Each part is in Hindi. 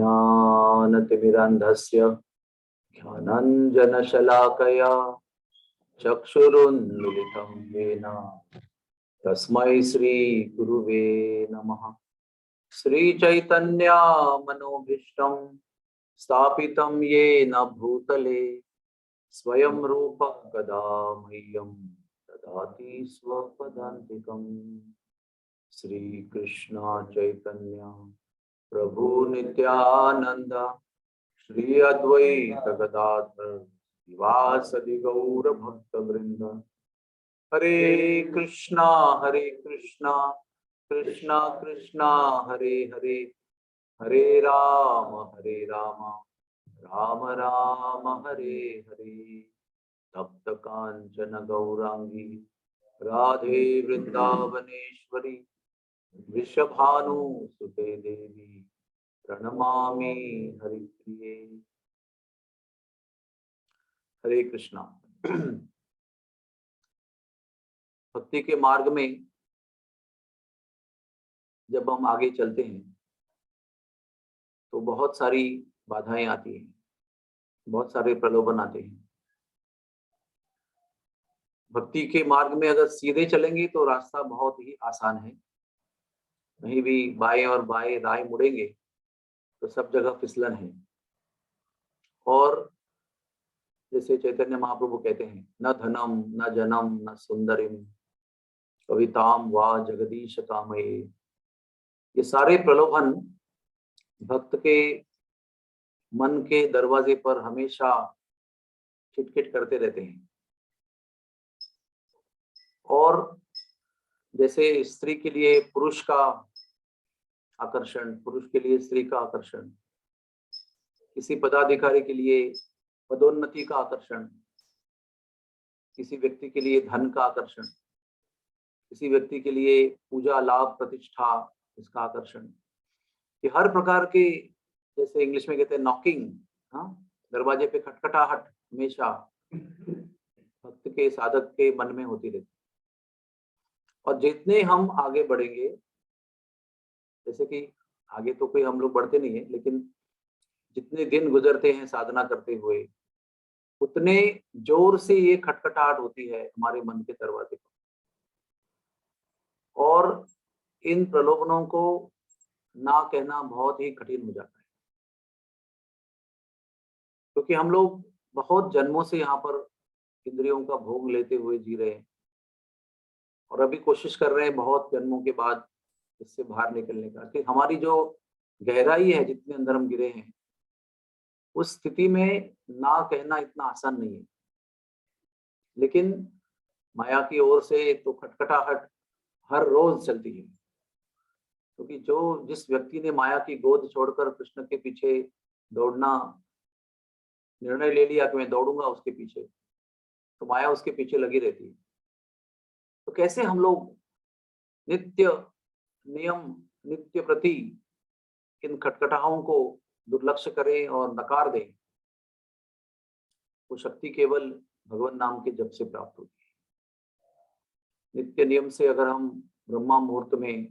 अज्ञानतिमिरन्धस्य ज्ञानाञ्जनशलाकया चक्षुरुन्मीलितं येन तस्मै श्रीगुरुवे नमः। श्रीचैतन्य मनोभीष्टं स्थापितं येन भूतले स्वयं रूपः कदा मह्यं ददाति स्वपदान्तिकम्। श्रीकृष्ण चैतन्य प्रभु नित्यानंद श्री अद्वैत गदाधर श्रीवासदि गौर भक्त वृंद। हरे कृष्णा कृष्णा कृष्णा हरे हरे, हरे राम राम राम हरे हरे। तप्त कांचन गौरांगी राधे वृंदावनेश्वरी वृषभानुसुते देवी प्रणमामि हरिप्रिये। हरे कृष्णा। भक्ति के मार्ग में जब हम आगे चलते हैं तो बहुत सारी बाधाएं आती हैं, बहुत सारे प्रलोभन आते हैं। भक्ति के मार्ग में अगर सीधे चलेंगे तो रास्ता बहुत ही आसान है, कहीं भी बाएं और बाएं दाएं मुड़ेंगे तो सब जगह फिसलन है। और जैसे चैतन्य महाप्रभु कहते हैं, न धनम न जनम न सुंदरिम कविताम वा जगदीश कामये। ये सारे प्रलोभन भक्त के मन के दरवाजे पर हमेशा खिटखिट करते रहते हैं। और जैसे स्त्री के लिए पुरुष का आकर्षण, पुरुष के लिए स्त्री का आकर्षण, किसी पदाधिकारी के लिए पदोन्नति का आकर्षण, किसी व्यक्ति के लिए धन का आकर्षण, किसी व्यक्ति के लिए पूजा लाभ प्रतिष्ठा इसका आकर्षण, कि हर प्रकार के, जैसे इंग्लिश में कहते हैं नॉकिंग, दरवाजे पे खटखटाहट हमेशा भक्त के साधक के मन में होती रहती। और जितने हम आगे बढ़ेंगे, जैसे कि आगे तो कोई हम लोग बढ़ते नहीं है, लेकिन जितने दिन गुजरते हैं साधना करते हुए, उतने जोर से ये खटखटाहट होती है हमारे मन के दरवाजे पर। और इन प्रलोभनों को ना कहना बहुत ही कठिन हो जाता है, क्योंकि हम लोग बहुत जन्मों से यहाँ पर इंद्रियों का भोग लेते हुए जी रहे हैं और अभी कोशिश कर रहे हैं बहुत जन्मों के बाद इससे बाहर निकलने का। कि हमारी जो गहराई है, जितने अंदर हम गिरे हैं, उस स्थिति में ना कहना इतना आसान नहीं है। लेकिन माया की ओर से तो खटखटाहट हर रोज चलती है, क्योंकि जिस व्यक्ति ने माया की गोद छोड़कर कृष्ण के पीछे दौड़ना निर्णय ले लिया कि मैं दौड़ूंगा उसके पीछे, तो माया उसके पीछे लगी रहती है। तो कैसे हम लोग नित्य नियम, नित्य प्रति इन खटखटाओं को दुर्लक्ष्य करें और नकार दें? वो शक्ति केवल भगवान नाम के जप से प्राप्त होती है। नित्य नियम से अगर हम ब्रह्मा मुहूर्त में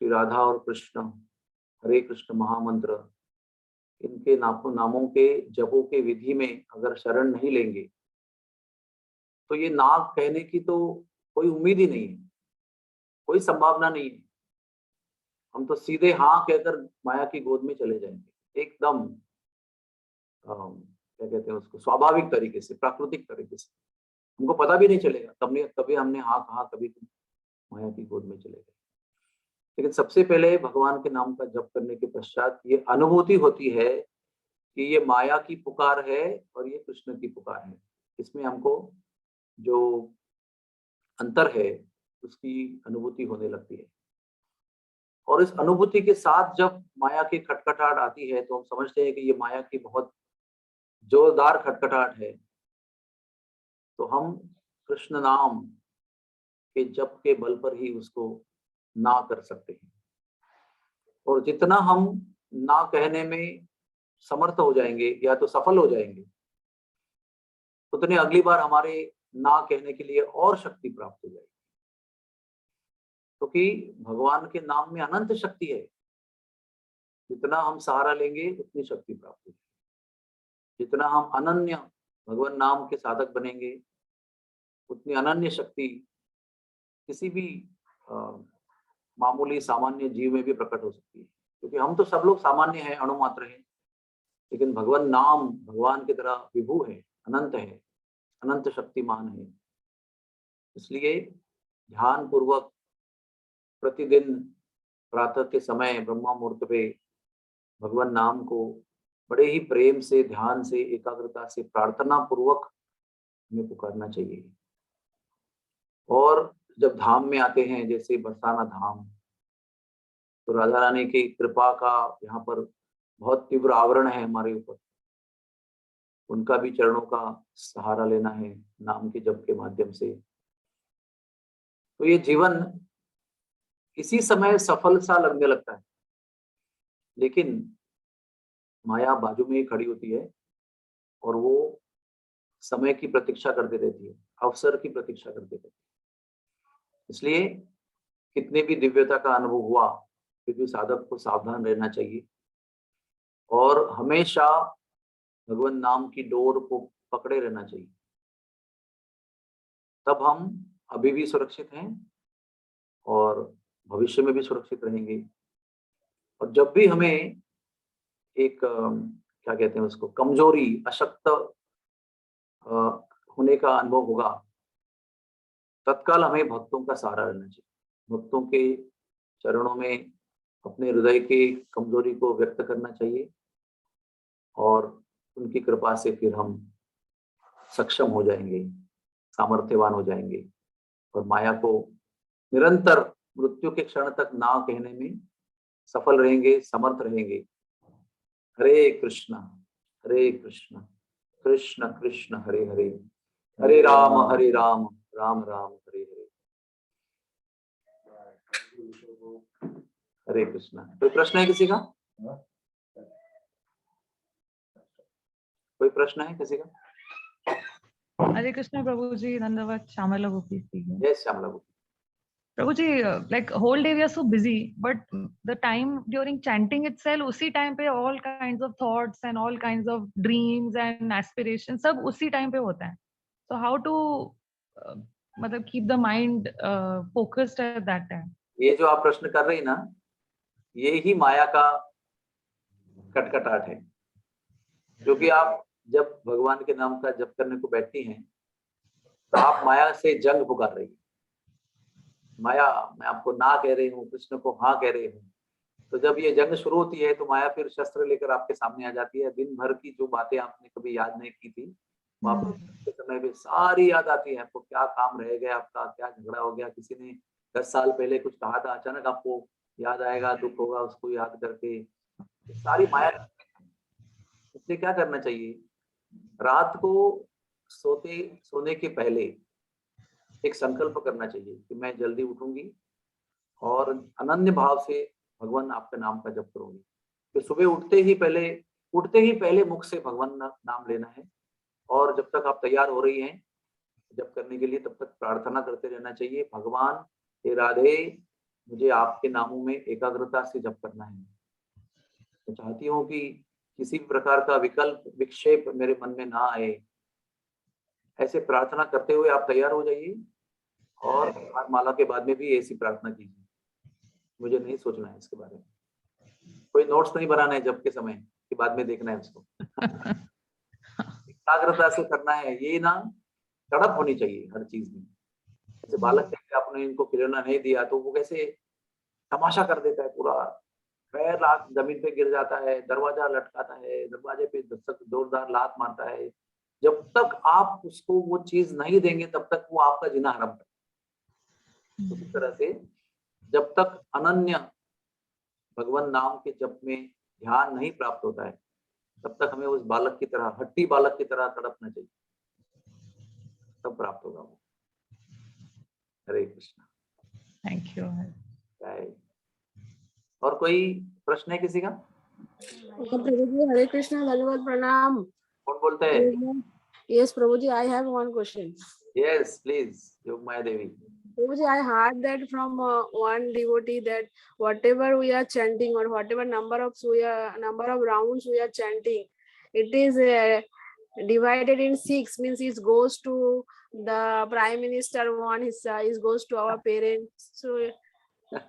श्री राधा और कृष्ण, हरे कृष्ण महामंत्र, इनके नामों के जपों के विधि में अगर शरण नहीं लेंगे तो ये नाक कहने की तो कोई उम्मीद ही नहीं है, कोई संभावना नहीं है। हम तो सीधे हाँ कहकर माया की गोद में चले जाएंगे, एकदम क्या कहते हैं उसको, स्वाभाविक तरीके से, प्राकृतिक तरीके से। हमको पता भी नहीं चलेगा कभी हमने हाँ कहा, कभी माया की गोद में चले गए। लेकिन सबसे पहले भगवान के नाम का जप करने के पश्चात ये अनुभूति होती है कि ये माया की पुकार है और ये कृष्ण की पुकार है। इसमें हमको जो अंतर है उसकी अनुभूति होने लगती है। और इस अनुभूति के साथ जब माया की खटखटाहट आती है तो हम समझते हैं कि ये माया की बहुत जोरदार खटखटाहट है। तो हम कृष्ण नाम के जप के बल पर ही उसको ना कर सकते हैं। और जितना हम ना कहने में समर्थ हो जाएंगे या तो सफल हो जाएंगे, उतने अगली बार हमारे ना कहने के लिए और शक्ति प्राप्त हो जाएगी, क्योंकि भगवान के नाम में अनंत शक्ति है। जितना हम सहारा लेंगे उतनी शक्ति प्राप्त होगी। जितना हम अनन्य भगवान नाम के साधक बनेंगे उतनी अनन्य शक्ति किसी भी मामूली सामान्य जीव में भी प्रकट हो सकती है, क्योंकि हम तो सब लोग सामान्य हैं, अणुमात्र हैं, लेकिन भगवान नाम भगवान की तरह विभु है, अनंत है, अनंत शक्तिमान है। इसलिए ध्यान पूर्वक प्रतिदिन प्रातः के समय ब्रह्म मुहूर्त पे भगवान नाम को बड़े ही प्रेम से, ध्यान से, एकाग्रता से, प्रार्थना पूर्वक हमें पुकारना चाहिए। और जब धाम में आते हैं, जैसे बरसाना धाम, तो राधा रानी की कृपा का यहाँ पर बहुत तीव्र आवरण है हमारे ऊपर। उनका भी चरणों का सहारा लेना है नाम के जप के माध्यम से। तो ये जीवन इसी समय सफल सा लगने लगता है, लेकिन माया बाजू में ही खड़ी होती है और वो समय की प्रतीक्षा करते रहती है, अवसर की प्रतीक्षा करते रहती है। इसलिए कितने भी दिव्यता का अनुभव हुआ, फिर भी साधक को सावधान रहना चाहिए और हमेशा भगवान नाम की डोर को पकड़े रहना चाहिए। तब हम अभी भी सुरक्षित हैं और भविष्य में भी सुरक्षित रहेंगे। और जब भी हमें एक क्या कहते हैं उसको, कमजोरी, अशक्त होने का अनुभव होगा, तत्काल हमें भक्तों का सहारा लेना चाहिए। भक्तों के चरणों में अपने हृदय की कमजोरी को व्यक्त करना चाहिए और उनकी कृपा से फिर हम सक्षम हो जाएंगे, सामर्थ्यवान हो जाएंगे और माया को निरंतर मृत्यु के क्षण तक ना कहने में सफल रहेंगे, समर्थ रहेंगे। हरे कृष्णा कृष्ण कृष्ण हरे हरे, हरे राम राम राम हरे हरे। हरे कृष्णा। कोई प्रश्न है किसी का? कोई प्रश्न है किसी का? हरे कृष्णा प्रभु जी, धन्यवाद। श्यामला गोपी speaking. Yes, Shyamala Gopi. Prabhu ji, like whole day we are so busy, but the time during chanting itself, उसी time पे all kinds of thoughts and all kinds of dreams and aspirations सब उसी time पे होता है. So how to मतलब keep the mind focused at that time? ये जो आप प्रश्न कर रही ना, ये ही माया का खटखटाहट है, क्योंकि आप जब भगवान के नाम का जप करने को बैठती हैं तो आप माया से जंग पुकार रही है। माया, मैं आपको ना कह रही हूँ, कृष्ण को हाँ कह रही हूँ। तो जब ये जंग शुरू होती है तो माया फिर शस्त्र लेकर आपके सामने आ जाती है। दिन भर की जो बातें आपने कभी याद नहीं की थी, वापस के समय में सारी याद आती है आपको। क्या काम रह गया आपका, क्या झगड़ा हो गया, किसी ने 10 साल पहले कुछ कहा था, अचानक आपको याद आएगा, दुख होगा उसको याद करके। सारी माया। इसलिए क्या करना चाहिए, रात को सोने के पहले एक संकल्प करना चाहिए कि मैं जल्दी उठूंगी और अनन्य भाव से भगवान आपके नाम का जप करूंगी। तो सुबह उठते ही पहले मुख से भगवान नाम लेना है और जब तक आप तैयार हो रही हैं जप करने के लिए, तब तक प्रार्थना करते रहना चाहिए, भगवान हे राधे, मुझे आपके नामों में एकाग्रता से जप करना है। मैं चाहती हूँ कि किसी भी प्रकार का विकल्प, विक्षेप मेरे मन में ना आए। ऐसे प्रार्थना करते हुए आप तैयार हो जाइए और माला के बाद में भी ऐसी प्रार्थना कीजिए। मुझे नहीं सोचना है इसके बारे में, कोई नोट्स नहीं बनाना है जब के समय के बाद में देखना है उसको। एकाग्रता से करना है। ये ना तड़प होनी चाहिए हर चीज में। जैसे बालक के आपने इनको खिलौना नहीं दिया तो वो कैसे तमाशा कर देता है पूरा, पैर लात जमीन पे गिर जाता है, दरवाजा लटकाता है, दरवाजे पे जोरदार लात मारता है। जब तक आप उसको वो चीज नहीं देंगे तब तक वो आपका जीना हराम है। उसी तरह से जब तक अनन्य भगवान नाम के जप में ध्यान नहीं प्राप्त होता है तब तक हमें उस बालक की तरह, हट्टी बालक की तरह तड़पना चाहिए, तब प्राप्त होगा वो। हरे कृष्णा। Thank you. और कोई प्रश्न है किसी का? प्रभु जी हरे कृष्णा, धन्यवाद, प्रणाम। कौन बोलते हैं? Yes Prabhu ji, I have one question. Yes please, Yog Maya Devi. Prabhuji, I heard that from one devotee that whatever we are chanting or whatever number of rounds we are chanting, it is divided in 6. Means it goes to the Prime Minister one, it goes to our parents. So what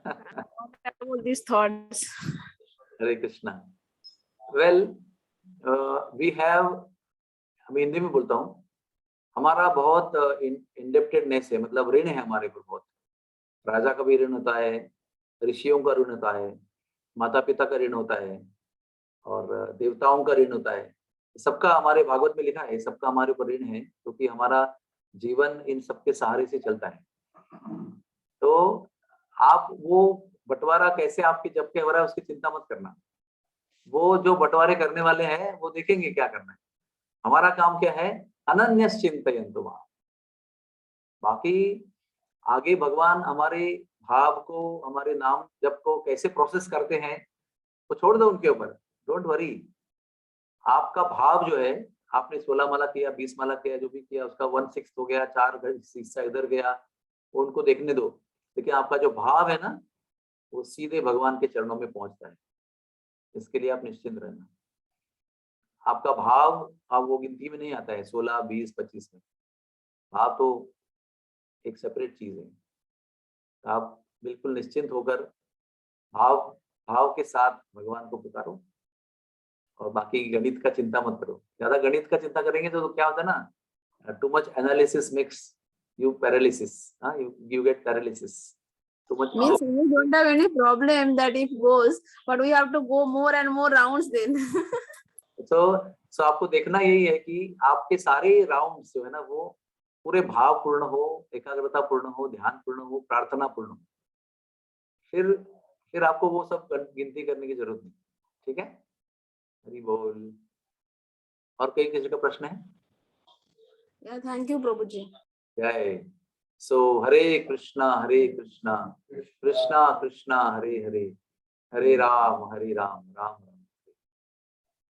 about these thoughts? Hare Krishna. Well we have, मैं हिंदी में बोलता हूँ, हमारा बहुत इंडेप्टेडनेस है, मतलब ऋण है हमारे पर बहुत. राजा का भी ऋण होता है, ऋषियों का ऋण होता है, माता पिता का ऋण होता है, और देवताओं का ऋण होता है. सबका हमारे भागवत में लिखा है, सबका हमारे ऊपर ऋण है, क्योंकि हमारा जीवन इन सबके सहारे से चलता है. तो आप वो बंटवारा कैसे आपके जब के हो रहा है उसकी चिंता मत करना. वो जो बंटवारे करने वाले हैं वो देखेंगे क्या करना है. हमारा काम क्या है, अनन्यस चिंतयन्तु मां. बाकी आगे भगवान हमारे भाव को, हमारे नाम जप को कैसे प्रोसेस करते हैं वो छोड़ दो उनके ऊपर. Don't worry. आपका भाव जो है, आपने 16 माला किया, 20 माला किया, जो भी किया उसका 1/6 हो गया, 4 हिस्सा इधर गया, वो उनको देखने दो. लेकिन आपका जो भाव है ना, वो सीधे भगवान के चरणों में पहुंचता है. इसके लिए आप निश्चिंत रहना. आपका भाव अब वो गिनती में नहीं आता है 16, 20, 25 में. भाव तो एक सेपरेट चीज है. आप बिल्कुल निश्चिंत होकर भाव के साथ भगवान को पुकारो, और बाकी गणित का चिंता मत करो. ज्यादा गणित का चिंता करेंगे तो क्या होता है ना, too much analysis makes you paralysis. You get paralysis. Too much. Means we don't have any problem that if goes, but we have to go more and more rounds then. so आपको देखना यही है कि आपके सारे राउंड्स जो है ना, वो पूरे भाव पूर्ण हो, एकाग्रता पूर्ण हो, ध्यान पूर्ण हो, प्रार्थना पूर्ण हो. फिर आपको वो सब गिनती करने की जरूरत नहीं. ठीक है. हरि बोल. और कहीं किसी का प्रश्न है? Yeah, thank you, Prabhuji. जय. सो हरे कृष्णा कृष्णा कृष्णा हरे हरे, हरे राम राम